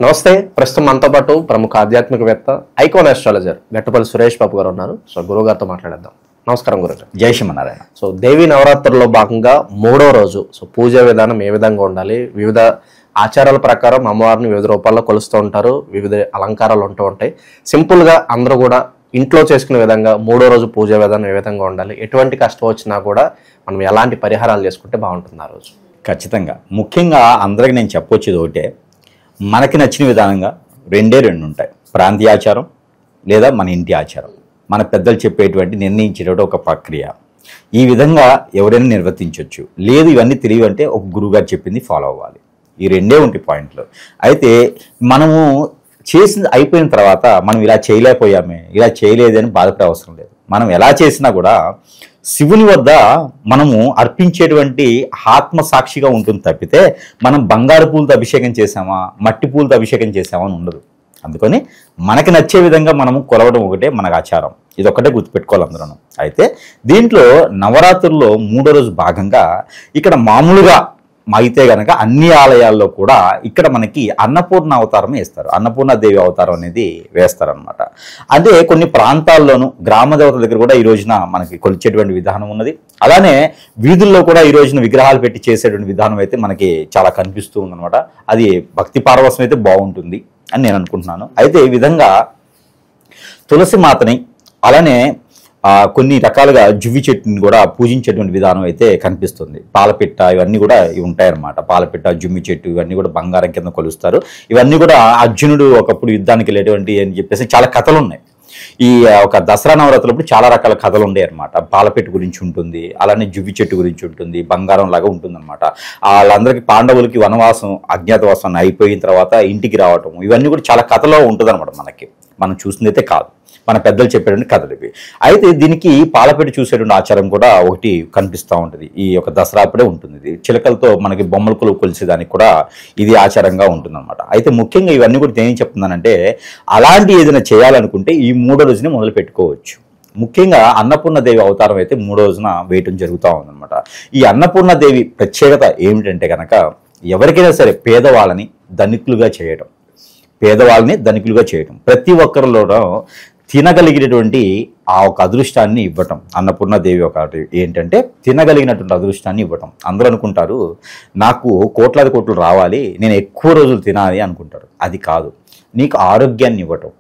నమస్తే. ప్రస్తుతం మనతో పాటు ప్రముఖ ఆధ్యాత్మికవేత్త, ఐకాన్ ఆస్ట్రాలజర్ గట్టుపల్లి సురేష్ బాబు గారు ఉన్నారు. సో గురువు గారితో మాట్లాడేద్దాం. నమస్కారం గురుగారు. జై శ్రీమన్నారాయణ. సో దేవీ నవరాత్రుల్లో భాగంగా 3వ రోజు సో పూజా విధానం ఏ విధంగా ఉండాలి? వివిధ ఆచారాల ప్రకారం అమ్మవారిని వివిధ రూపాల్లో కొలుస్తూ ఉంటారు, వివిధ అలంకారాలు ఉంటూ ఉంటాయి. సింపుల్గా అందరూ కూడా ఇంట్లో చేసుకునే విధంగా 3వ రోజు పూజా విధానం ఏ విధంగా ఉండాలి? ఎటువంటి కష్టం వచ్చినా కూడా మనం ఎలాంటి పరిహారాలు చేసుకుంటే బాగుంటుంది ఆ రోజు? ఖచ్చితంగా ముఖ్యంగా అందరికీ నేను చెప్పొచ్చేది ఒకటే, మనకి నచ్చిన విధానంగా రెండు ఉంటాయి. ప్రాంతీయ ఆచారం లేదా మన ఇంటి ఆచారం, మన పెద్దలు చెప్పేటువంటి నిర్ణయించేటువంటి ఒక ప్రక్రియ. ఈ విధంగా ఎవరైనా నిర్వర్తించవచ్చు. లేదు ఇవన్నీ తెలియవంటే ఒక గురువుగారు చెప్పింది ఫాలో అవ్వాలి. ఈ రెండే ఉంటాయి పాయింట్లు. అయితే మనము చేసింది అయిపోయిన తర్వాత మనం ఇలా చేయలేకపోయామే, ఇలా చేయలేదని బాధపడే అవసరం లేదు. మనం ఎలా చేసినా కూడా శివుని వద్ద మనము అర్పించేటువంటి ఆత్మ సాక్షిగా ఉంటుంది తప్పితే మనం బంగారు పూలతో అభిషేకం చేసామా, మట్టి పూలతో అభిషేకం చేసామా అని ఉండదు. అందుకని మనకి నచ్చే విధంగా మనము కొలవడం ఒకటే మనకు ఆచారం. ఇది ఒక్కటే గుర్తుపెట్టుకోవాలి అందరూ. అయితే దీంట్లో నవరాత్రుల్లో 3వ రోజు భాగంగా ఇక్కడ మామూలుగా అయితే కనుక అన్ని ఆలయాల్లో కూడా ఇక్కడ మనకి అన్నపూర్ణ అవతారం వేస్తారు. అన్నపూర్ణదేవి అవతారం అనేది వేస్తారనమాట. అదే కొన్ని ప్రాంతాల్లోనూ గ్రామ దేవతల దగ్గర కూడా ఈ రోజున మనకి కొలిచేటువంటి విధానం ఉన్నది. అలానే వీధుల్లో కూడా ఈ రోజున విగ్రహాలు పెట్టి చేసేటువంటి విధానం అయితే మనకి చాలా కనిపిస్తూ ఉందన్నమాట. అది భక్తి పారవశ్యం అయితే బాగుంటుంది అని నేను అనుకుంటున్నాను. అయితే ఈ విధంగా తులసి మాతని అలానే కొన్ని రకాలుగా జువ్వి చెట్టుని కూడా పూజించేటువంటి విధానం అయితే కనిపిస్తుంది. పాలపిట్ట ఇవన్నీ కూడా ఉంటాయన్నమాట. పాలపిట్ట, జుమ్మి చెట్టు ఇవన్నీ కూడా బంగారం కింద కొలుస్తారు. ఇవన్నీ కూడా అర్జునుడు ఒకప్పుడు యుద్ధానికి వెళ్ళేటువంటి అని చెప్పేసి చాలా కథలు ఉన్నాయి. ఈ ఒక దసరా నవరాత్రులప్పుడు చాలా రకాల కథలు ఉండే అనమాట. పాలపెట్టు గురించి ఉంటుంది, అలానే జువ్వి చెట్టు గురించి ఉంటుంది, బంగారం లాగా ఉంటుంది అనమాట. వాళ్ళందరికీ పాండవులకి వనవాసం అజ్ఞాతవాసం అయిపోయిన తర్వాత ఇంటికి రావటం ఇవన్నీ కూడా చాలా కథలో ఉంటుంది అనమాట. మనం చూసిందైతే కాదు, మన పెద్దలు చెప్పేటువంటి కథలు ఇవి. అయితే దీనికి పాలపెట్టు చూసేటువంటి ఆచారం కూడా ఒకటి కనిపిస్తూ ఉంటుంది. ఈ యొక్క దసరా అప్పుడే ఉంటుంది. ఇది చిలకలతో మనకి బొమ్మలు కొలిసేదానికి కూడా ఇది ఆచారంగా ఉంటుందన్నమాట. అయితే ముఖ్యంగా ఇవన్నీ కూడా ఏం చెప్తున్నానంటే, అలాంటి ఏదైనా చేయాలనుకుంటే ఈ 3వ రోజునే మొదలు పెట్టుకోవచ్చు. ముఖ్యంగా అన్నపూర్ణదేవి అవతారం అయితే 3వ రోజున వేయటం జరుగుతూ ఉందన్నమాట. ఈ అన్నపూర్ణదేవి ప్రత్యేకత ఏమిటంటే కనుక, ఎవరికైనా సరే పేదవాళ్ళని ధనికులుగా చేయటం, ప్రతి ఒక్కరిలోనూ తినగలిగినటువంటి ఆ ఒక అదృష్టాన్ని ఇవ్వటం. అన్నపూర్ణదేవి ఒకటి ఏంటంటే తినగలిగినటువంటి అదృష్టాన్ని ఇవ్వటం. అందరూ అనుకుంటారు నాకు కోట్లాది కోట్లు రావాలి, నేను ఎక్కువ రోజులు తినాలి అనుకుంటారు. అది కాదు, నీకు ఆరోగ్యాన్ని ఇవ్వటం.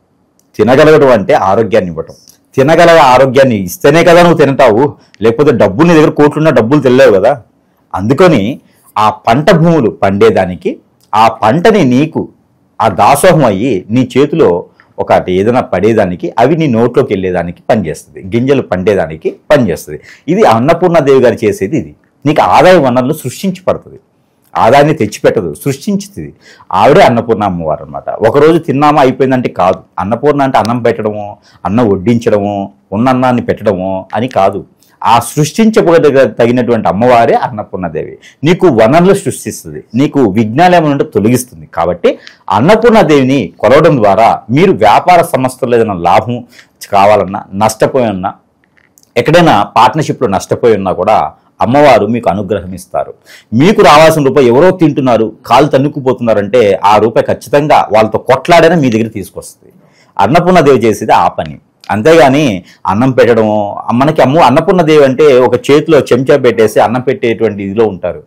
తినగలగడం అంటే ఆరోగ్యాన్ని ఇవ్వటం. తినగల ఆరోగ్యాన్ని ఇస్తేనే కదా నువ్వు తింటావు, లేకపోతే డబ్బులు నీ దగ్గర కోట్లున్నా డబ్బులు తినలేవు కదా. అందుకని ఆ పంట భూములు పండేదానికి, ఆ పంటని నీకు ఆ దాసోహం అయ్యి నీ చేతిలో ఒకటి ఏదైనా పడేదానికి, అవి నీ నోట్లోకి వెళ్ళేదానికి పనిచేస్తుంది, గింజలు పండేదానికి పనిచేస్తుంది. ఇది అన్నపూర్ణదేవి గారు చేసేది. ఇది నీకు ఆదాయ వనరులు సృష్టించి పడుతుంది, ఆదాయాన్ని తెచ్చిపెట్టదు, సృష్టించుతుంది. ఆవిడే అన్నపూర్ణ అమ్మవారు అనమాట. ఒకరోజు తిన్నామా అయిపోయిందంటే కాదు. అన్నపూర్ణ అంటే అన్నం పెట్టడము, అన్నం వడ్డించడము, ఉన్న అన్నాన్ని పెట్టడము అని కాదు. ఆ తగినటువంటి అమ్మవారే అన్నపూర్ణదేవి. నీకు వనరులు సృష్టిస్తుంది, నీకు విజ్ఞానం అంటే తొలగిస్తుంది. కాబట్టి అన్నపూర్ణదేవిని కొలవడం ద్వారా మీరు వ్యాపార సంస్థల్లో ఏదైనా లాభం కావాలన్నా, నష్టపోయి ఉన్నా, ఎక్కడైనా పార్ట్నర్షిప్లో నష్టపోయి ఉన్నా కూడా అమ్మవారు మీకు అనుగ్రహం ఇస్తారు. మీకు రావాల్సిన రూపాయి ఎవరో తింటున్నారు, కాలు తన్నుకుపోతున్నారంటే ఆ రూపాయి ఖచ్చితంగా వాళ్ళతో కొట్లాడైనా మీ దగ్గర తీసుకొస్తుంది. అన్నపూర్ణదేవి చేసేది ఆ పని. అంతేగాని అన్నం పెట్టడం, మనకి అన్నపూర్ణదేవి అంటే ఒక చేతిలో చెంచా పెట్టేసి అన్నం పెట్టేటువంటి ఇదిలో ఉంటారు.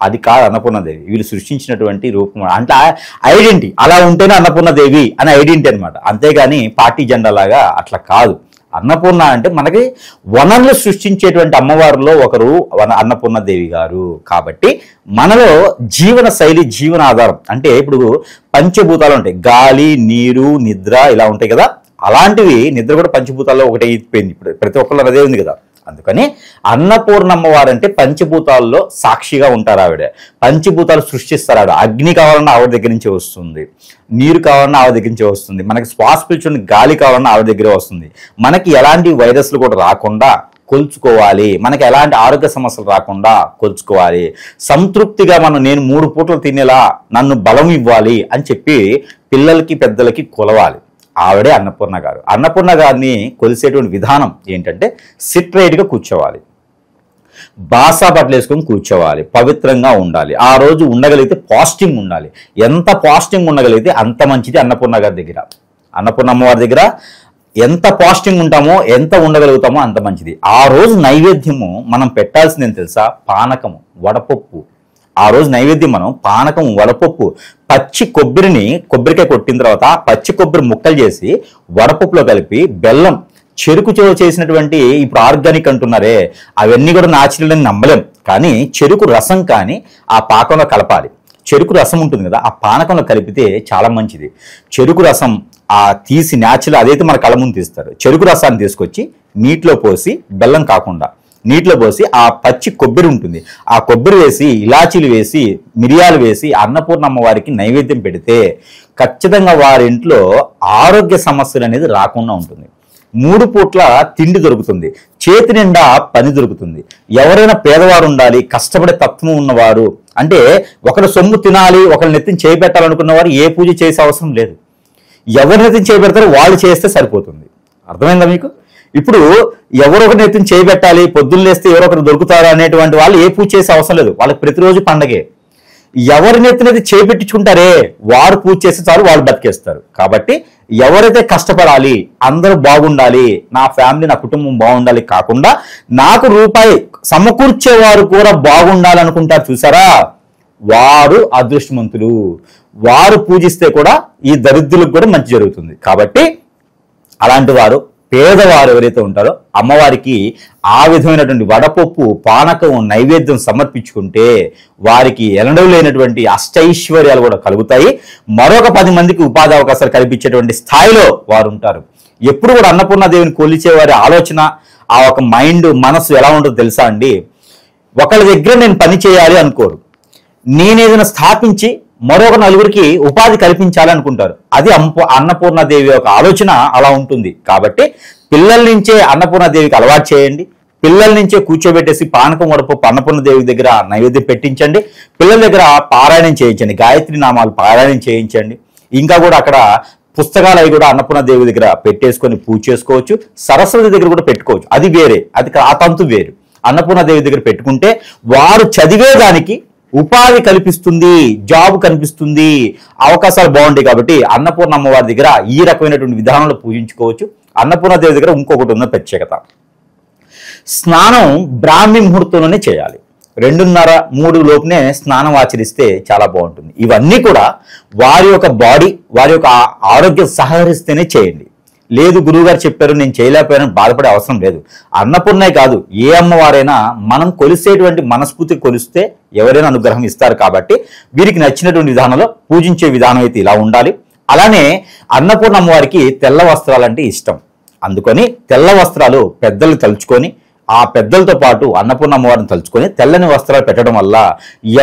అది కాదు అన్నపూర్ణదేవి. వీళ్ళు సృష్టించినటువంటి రూపం అంటే ఐడెంటిటీ. అలా ఉంటేనే అన్నపూర్ణదేవి అని ఐడెంటిటీ అనమాట. అంతేగాని పార్టీ జెండా లాగా అట్లా కాదు. అన్నపూర్ణ అంటే మనకి వనరులు సృష్టించేటువంటి అమ్మవారిలో ఒకరు అన్నపూర్ణదేవి గారు. కాబట్టి మనలో జీవన శైలి, జీవన ఆధారం అంటే ఇప్పుడు పంచభూతాలు ఉంటాయి, గాలి, నీరు, నిద్ర ఇలా ఉంటాయి కదా. అలాంటివి నిద్ర కూడా పంచభూతాల్లో ఒకటే అయిపోయింది. ఇప్పుడు ప్రతి ఒక్కళ్ళు అదే ఉంది కదా. అందుకని అన్నపూర్ణమ్మవారు అంటే పంచభూతాల్లో సాక్షిగా ఉంటారు. ఆవిడ పంచభూతాలు సృష్టిస్తారు. ఆవిడ అగ్ని కావాలన్నా ఆవిడ దగ్గర నుంచే వస్తుంది, నీరు కావాలన్నా ఆవిడ దగ్గర నుంచే వస్తుంది, మనకి శ్వాస పీల్చుకుని గాలి కావాలన్నా ఆవిడ దగ్గరే వస్తుంది. మనకి ఎలాంటి వైరస్లు కూడా రాకుండా కొలుచుకోవాలి, మనకి ఎలాంటి ఆరోగ్య సమస్యలు రాకుండా కొలుచుకోవాలి, సంతృప్తిగా నేను 3 పూటలు తినేలా నన్ను బలం ఇవ్వాలి అని చెప్పి పిల్లలకి పెద్దలకి కొలవాలి. ఆవిడే అన్నపూర్ణ గారు. అన్నపూర్ణ గారిని కొలిసేటువంటి విధానం ఏంటంటే సిట్రైట్గా కూర్చోవాలి. బాసా బట్టలు వేసుకొని కూర్చోవాలి, పవిత్రంగా ఉండాలి. ఆ రోజు ఉండగలిగితే పాస్టింగ్ ఉండాలి. ఎంత పాస్టింగ్ ఉండగలిగితే అంత మంచిది. అన్నపూర్ణ గారి దగ్గర, అన్నపూర్ణ అమ్మవారి దగ్గర ఎంత పాస్టింగ్ ఉంటామో, ఎంత ఉండగలుగుతామో అంత మంచిది. ఆ రోజు నైవేద్యము మనం పెట్టాల్సింది ఏం తెలుసా? పానకము, వడపప్పు. ఆ రోజు నైవేద్యం మనం పానకం, వడపప్పు, పచ్చి కొబ్బరికాయ కొట్టిన తర్వాత పచ్చి కొబ్బరి ముక్కలు చేసి వడపప్పులో కలిపి బెల్లం, చెరుకు చేసినటువంటి ఇప్పుడు ఆర్గానిక్ అంటున్నారే, అవన్నీ కూడా న్యాచురల్ అని నమ్మలేం. కానీ చెరుకు రసం కానీ ఆ పాకంలో కలపాలి. చెరుకు రసం ఉంటుంది కదా, ఆ పానకంలో కలిపితే చాలా మంచిది. చెరుకు రసం తీసి న్యాచురల్, అదైతే మన కళ్ళ ముందు తీస్తారు. చెరుకు రసాన్ని తీసుకొచ్చి నీటిలో పోసి, బెల్లం కాకుండా నీటిలో పోసి, ఆ పచ్చి కొబ్బరి ఉంటుంది, ఆ కొబ్బరి వేసి, ఇలాచీలు వేసి, మిరియాలు వేసి అన్నపూర్ణమ్మ వారికి నైవేద్యం పెడితే ఖచ్చితంగా వారింట్లో ఆరోగ్య సమస్యలు అనేది రాకుండా ఉంటుంది. 3 పూట్ల తిండి దొరుకుతుంది, చేతి నిండా పని దొరుకుతుంది. ఎవరైనా పేదవారు ఉండాలి, కష్టపడే తత్వం ఉన్నవారు, అంటే ఒకరు సొమ్ము తినాలి, ఒకరి నెత్తిని చేపెట్టాలనుకున్న వారు ఏ పూజ చేసే అవసరం లేదు. ఎవరి నెత్తిని చేపెడతారో వాళ్ళు చేస్తే సరిపోతుంది. అర్థమైందా మీకు? ఇప్పుడు ఎవరొకరి నెత్తిని చేయబెట్టాలి, పొద్దున్న లేస్తే ఎవరొకరు దొరుకుతారు అనేటువంటి వాళ్ళు ఏ పూజ చేసే అవసరం లేదు. వాళ్ళకి ప్రతిరోజు పండగే. ఎవరి నెత్తినైతే చేపెట్టించుకుంటారే వారు పూజ చేస్తే చాలు, వాళ్ళు బతికేస్తారు. కాబట్టి ఎవరైతే కష్టపడాలి, అందరూ బాగుండాలి, నా ఫ్యామిలీ, నా కుటుంబం బాగుండాలి కాకుండా నాకు రూపాయి సమకూర్చేవారు కూడా బాగుండాలనుకుంటారు చూసారా, వారు అదృష్టవంతులు. వారు పూజిస్తే కూడా ఈ దరిద్రులకు కూడా మంచి జరుగుతుంది. కాబట్టి అలాంటి వారు, పేదవారు ఎవరైతే ఉంటారో అమ్మవారికి ఆ విధమైనటువంటి వడపప్పు, పానకం, నైవేద్యం సమర్పించుకుంటే వారికి ఎన్నడూ లేనటువంటి అష్టైశ్వర్యాలు కూడా కలుగుతాయి. మరొక 10 మందికి ఉపాధి అవకాశాలు కల్పించేటువంటి స్థాయిలో వారు ఉంటారు. ఎప్పుడు కూడా అన్నపూర్ణాదేవిని కొలిచే వారి ఆలోచన, ఆ ఒక మైండ్, మనసు ఎలా ఉంటుందో తెలుసా అండి? ఒకళ్ళ దగ్గర నేను పని చేయాలి అనుకోరు, నేనేదైనా స్థాపించి మరొక నలుగురికి ఉపాధి కల్పించాలి అనుకుంటారు. అది అన్నపూర్ణాదేవి యొక్క ఆలోచన అలా ఉంటుంది. కాబట్టి పిల్లల నుంచే అన్నపూర్ణాదేవికి అలవాటు చేయండి. పిల్లల నుంచే కూర్చోబెట్టేసి పానకం, వడపప్పు అన్నపూర్ణాదేవి దగ్గర నైవేద్యం పెట్టించండి. పిల్లల దగ్గర పారాయణం చేయించండి, గాయత్రి నామాలు పారాయణం చేయించండి. ఇంకా కూడా అక్కడ పుస్తకాలు అవి కూడా అన్నపూర్ణాదేవి దగ్గర పెట్టేసుకొని పూజ చేసుకోవచ్చు. సరస్వతి దగ్గర కూడా పెట్టుకోవచ్చు, అది వేరే, అది ఆ తంతు వేరు. అన్నపూర్ణాదేవి దగ్గర పెట్టుకుంటే వారు చదివేదానికి ఉపాధి కల్పిస్తుంది, జాబ్ కనిపిస్తుంది, అవకాశాలు బాగుంటాయి. కాబట్టి అన్నపూర్ణ అమ్మవారి దగ్గర ఈ రకమైనటువంటి విధానంలో పూజించుకోవచ్చు. అన్నపూర్ణాదేవి దగ్గర ఇంకొకటి ఉన్న ప్రత్యేకత, స్నానం బ్రాహ్మీ ముహూర్తంలోనే చేయాలి. 2:30-3 లోపునే స్నానం ఆచరిస్తే చాలా బాగుంటుంది. ఇవన్నీ కూడా వారి యొక్క బాడీ, వారి యొక్క ఆరోగ్యం సహకరిస్తేనే చేయండి. లేదు గురువుగారు చెప్పారు నేను చేయలేకపోయానని బాధపడే అవసరం లేదు. అన్నపూర్ణే కాదు, ఏ అమ్మవారైనా మనం కొలిసేటువంటి మనస్ఫూర్తి కొలిస్తే ఎవరైనా అనుగ్రహం ఇస్తారు. కాబట్టి వీరికి నచ్చినటువంటి విధానంలో పూజించే విధానం అయితే ఇలా ఉండాలి. అలానే అన్నపూర్ణ అమ్మవారికి తెల్ల వస్త్రాలంటే ఇష్టం. అందుకని తెల్ల వస్త్రాలు పెద్దలు తలుచుకొని, ఆ పెద్దలతో పాటు అన్నపూర్ణ అమ్మవారిని తలుచుకొని తెల్లని వస్త్రాలు పెట్టడం వల్ల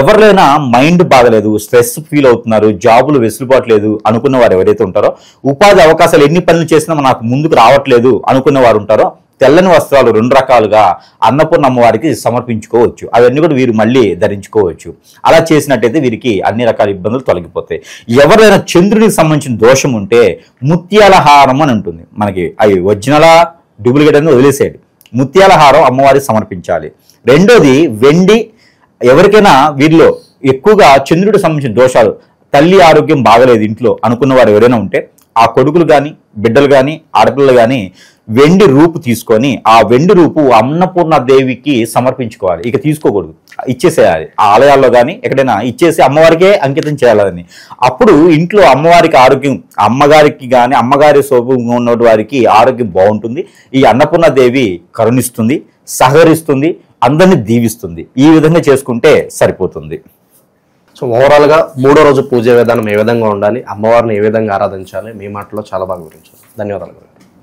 ఎవరైనా మైండ్ బాగలేదు, స్ట్రెస్ ఫీల్ అవుతున్నారు, జాబులు వెసులుబాటు లేదు అనుకున్న వారు ఎవరైతే ఉంటారో, ఉపాధి అవకాశాలు ఎన్ని పనులు చేసినా నాకు ముందుకు రావట్లేదు అనుకున్న వారు ఉంటారో, తెల్లని వస్త్రాలు 2 రకాలుగా అన్నపూర్ణ అమ్మవారికి సమర్పించుకోవచ్చు. అవన్నీ కూడా వీరు మళ్ళీ ధరించుకోవచ్చు. అలా చేసినట్టయితే వీరికి అన్ని రకాల ఇబ్బందులు తొలగిపోతాయి. ఎవరైనా చంద్రుడికి సంబంధించిన దోషం ఉంటే ముత్యాల హారం అని ఉంటుంది. మనకి అవి ఒరిజినలా డూప్లికేట్ అని వదిలేసేది. ముత్యాల హారం అమ్మవారికి సమర్పించాలి. రెండోది వెండి. ఎవరికైనా వీరిలో ఎక్కువగా చంద్రుడికి సంబంధించిన దోషాలు, తల్లి ఆరోగ్యం బాగలేదు ఇంట్లో అనుకున్న వారు ఎవరైనా ఉంటే, ఆ కొడుకులు కానీ, బిడ్డలు కానీ, ఆడపిల్లలు కానీ వెండి రూపు తీసుకొని ఆ వెండి రూపు అన్నపూర్ణ దేవికి సమర్పించుకోవాలి. ఇక తీసుకోకూడదు, ఇచ్చేసేయాలి. ఆ ఆలయాల్లో కానీ ఎక్కడైనా ఇచ్చేసి అమ్మవారికే అంకితం చేయాలని. అప్పుడు ఇంట్లో అమ్మవారికి ఆరోగ్యం, అమ్మగారికి కానీ అమ్మగారి స్వభావంగా ఉన్న వారికి ఆరోగ్యం బాగుంటుంది. ఈ అన్నపూర్ణ దేవి కరుణిస్తుంది, సహకరిస్తుంది, అందరినీ దీవిస్తుంది. ఈ విధంగా చేసుకుంటే సరిపోతుంది. సో ఓవరాల్గా 3వ రోజు పూజ విధానం ఏ విధంగా ఉండాలి, అమ్మవారిని ఏ విధంగా ఆరాధించాలి, మీ మాటలో చాలా బాగా వివరించారు. ధన్యవాదాలు.